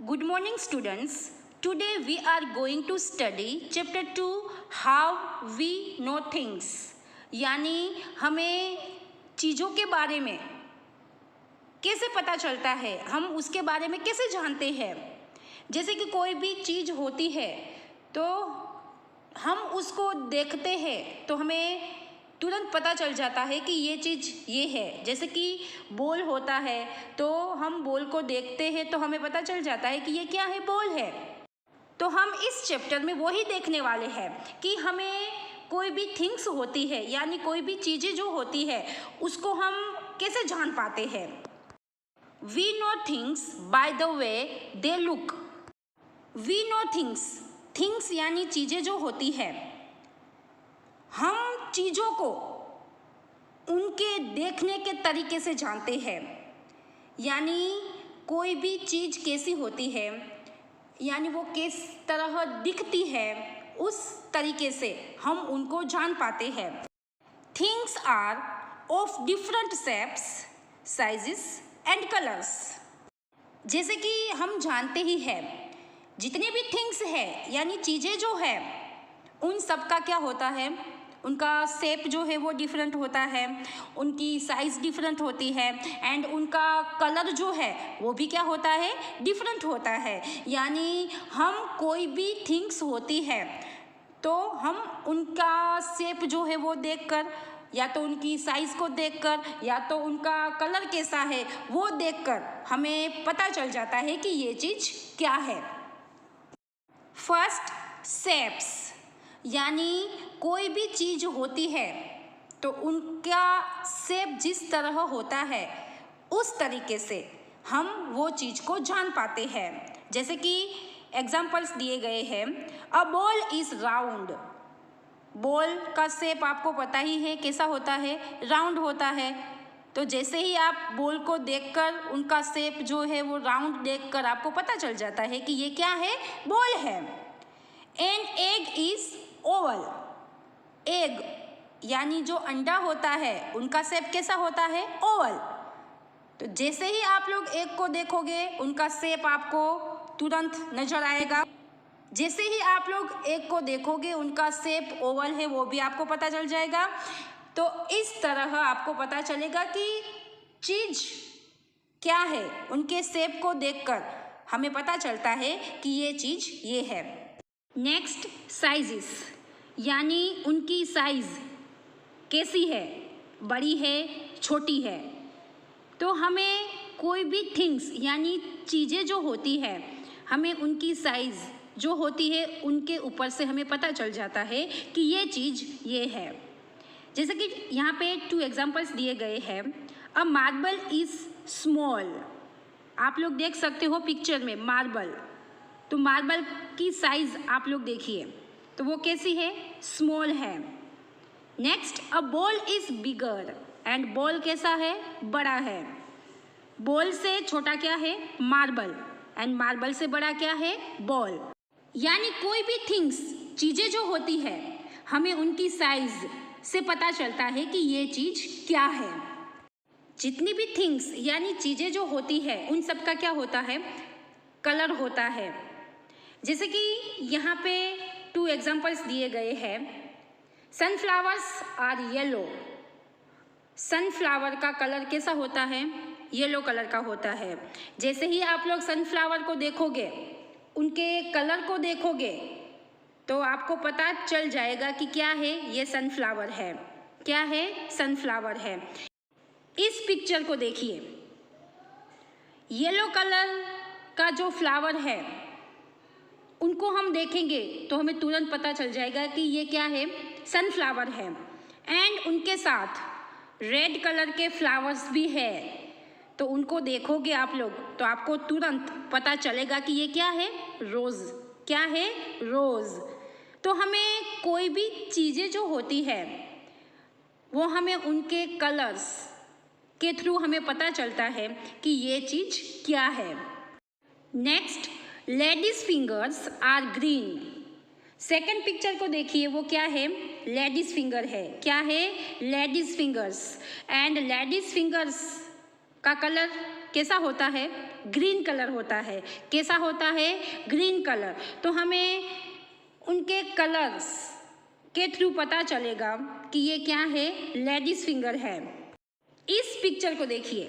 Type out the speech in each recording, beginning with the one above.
Good morning students. Today we are going to study chapter 2 how we know things. यानी हमें चीज़ों के बारे में कैसे पता चलता है, हम उसके बारे में कैसे जानते हैं। जैसे कि कोई भी चीज़ होती है तो हम उसको देखते हैं तो हमें तुरंत पता चल जाता है कि ये चीज़ ये है। जैसे कि बॉल होता है तो हम बॉल को देखते हैं तो हमें पता चल जाता है कि ये क्या है, बॉल है। तो हम इस चैप्टर में वही देखने वाले हैं कि हमें कोई भी थिंग्स होती है यानी कोई भी चीज़ें जो होती है उसको हम कैसे जान पाते हैं। We know things by the way they look. We know things, things यानी चीज़ें जो होती है, हम चीज़ों को उनके देखने के तरीके से जानते हैं। यानी कोई भी चीज़ कैसी होती है यानी वो किस तरह दिखती है उस तरीके से हम उनको जान पाते हैं। Things are of different shapes, sizes and colours. जैसे कि हम जानते ही हैं जितने भी थिंग्स है यानी चीज़ें जो है उन सब का क्या होता है, उनका शेप जो है वो डिफरेंट होता है, उनकी साइज़ डिफरेंट होती है एंड उनका कलर जो है वो भी क्या होता है, डिफरेंट होता है। यानी हम कोई भी थिंग्स होती है तो हम उनका शेप जो है वो देखकर या तो उनकी साइज़ को देखकर या तो उनका कलर कैसा है वो देखकर हमें पता चल जाता है कि ये चीज़ क्या है। फर्स्ट, शेप्स यानी कोई भी चीज़ होती है तो उनका शेप जिस तरह होता है उस तरीके से हम वो चीज़ को जान पाते हैं। जैसे कि एग्जाम्पल्स दिए गए हैं। A ball is round. Ball का शेप आपको पता ही है कैसा होता है, राउंड होता है। तो जैसे ही आप बॉल को देखकर उनका शेप जो है वो राउंड देखकर आपको पता चल जाता है कि ये क्या है, बॉल है। An egg is Oval. Egg यानी जो अंडा होता है उनका शेप कैसा होता है, ओवल। तो जैसे ही आप लोग एग को देखोगे उनका शेप आपको तुरंत नजर आएगा। जैसे ही आप लोग एग को देखोगे उनका शेप ओवल है वो भी आपको पता चल जाएगा। तो इस तरह आपको पता चलेगा कि चीज़ क्या है, उनके शेप को देखकर हमें पता चलता है कि ये चीज़ ये है। नेक्स्ट, साइजेस यानी उनकी साइज़ कैसी है, बड़ी है, छोटी है। तो हमें कोई भी थिंग्स यानी चीज़ें जो होती है हमें उनकी साइज़ जो होती है उनके ऊपर से हमें पता चल जाता है कि ये चीज़ ये है। जैसे कि यहाँ पे 2 एग्जाम्पल्स दिए गए हैं। अ मार्बल इज़ स्मॉल। आप लोग देख सकते हो पिक्चर में मार्बल, तो मार्बल की साइज़ आप लोग देखिए तो वो कैसी है, स्मॉल है। Next, a ball is bigger and ball कैसा है, बड़ा है। बॉल से छोटा क्या है, मार्बल, एंड मार्बल से बड़ा क्या है, बॉल। यानी कोई भी थिंग्स चीज़ें जो होती है हमें उनकी साइज़ से पता चलता है कि ये चीज़ क्या है। जितनी भी थिंग्स यानी चीज़ें जो होती है उन सब का क्या होता है, कलर होता है। जैसे कि यहाँ पे 2 एग्जाम्पल्स दिए गए हैं। Sunflowers are yellow. सनफ्लावर का कलर कैसा होता है, येलो कलर का होता है। जैसे ही आप लोग सनफ्लावर को देखोगे, उनके कलर को देखोगे तो आपको पता चल जाएगा कि क्या है, ये सनफ्लावर है। क्या है, सनफ्लावर है। इस पिक्चर को देखिए, येलो कलर का जो फ्लावर है उनको हम देखेंगे तो हमें तुरंत पता चल जाएगा कि ये क्या है, सनफ्लावर है। एंड उनके साथ रेड कलर के फ्लावर्स भी है, तो उनको देखोगे आप लोग तो आपको तुरंत पता चलेगा कि ये क्या है, रोज़। क्या है, रोज़। तो हमें कोई भी चीज़ें जो होती है वो हमें उनके कलर्स के थ्रू हमें पता चलता है कि ये चीज़ क्या है। Next, ladies fingers are green. Second picture को देखिए, वो क्या है, लेडीज फिंगर है। क्या है, ladies fingers. And ladies fingers का कलर कैसा होता है, ग्रीन कलर होता है। कैसा होता है? Green colour. तो हमें उनके कलर्स के थ्रू पता चलेगा कि ये क्या है? लेडीज फिंगर है। इस पिक्चर को देखिए,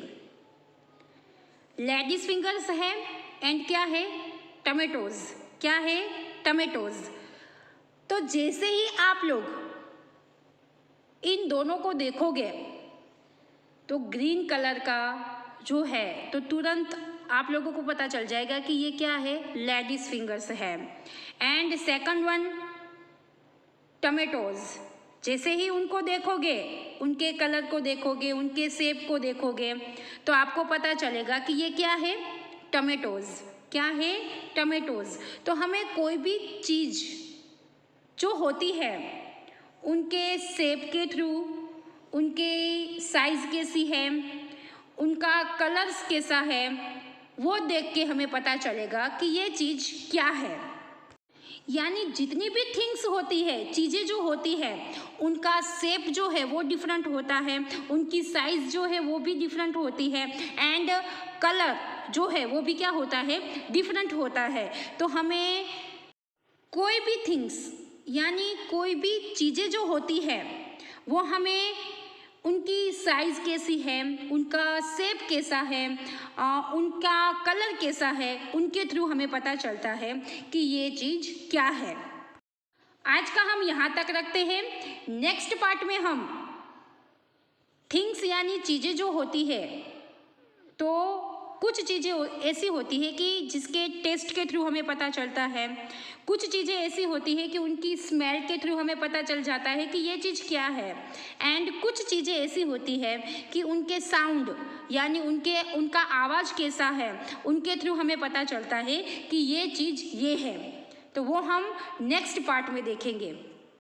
लेडीज फिंगर्स है एंड क्या है? टमेटोज। क्या है? टमेटोज। तो जैसे ही आप लोग इन दोनों को देखोगे तो ग्रीन कलर का जो है तो तुरंत आप लोगों को पता चल जाएगा कि ये क्या है? लेडीज फिंगर्स है। And second one, tomatoes. जैसे ही उनको देखोगे, उनके कलर को देखोगे, उनके शेप को देखोगे, तो आपको पता चलेगा कि ये क्या है? टमेटोज। क्या है? टमेटोज। तो हमें कोई भी चीज़ जो होती है उनके शेप के थ्रू, उनके साइज कैसी है, उनका कलर्स कैसा है, वो देख के हमें पता चलेगा कि ये चीज़ क्या है। यानी जितनी भी थिंग्स होती है, चीज़ें जो होती है, उनका शेप जो है वो डिफरेंट होता है, उनकी साइज़ जो है वो भी डिफरेंट होती है एंड कलर जो है वो भी क्या होता है? डिफरेंट होता है। तो हमें कोई भी थिंग्स यानी कोई भी चीज़ें जो होती है वो हमें उनकी साइज़ कैसी है, उनका शेप कैसा है, उनका कलर कैसा है, उनके थ्रू हमें पता चलता है कि ये चीज़ क्या है। आज का हम यहाँ तक रखते हैं। नेक्स्ट पार्ट में हम थिंग्स यानी चीज़ें जो होती है, तो कुछ चीज़ें ऐसी होती है कि जिसके टेस्ट के थ्रू हमें पता चलता है, कुछ चीज़ें ऐसी होती है कि उनकी स्मेल के थ्रू हमें पता चल जाता है कि ये चीज़ क्या है, एंड कुछ चीज़ें ऐसी होती है कि उनके साउंड यानी उनका आवाज़ कैसा है, उनके थ्रू हमें पता चलता है कि ये चीज़ ये है। तो वो हम नेक्स्ट पार्ट में देखेंगे।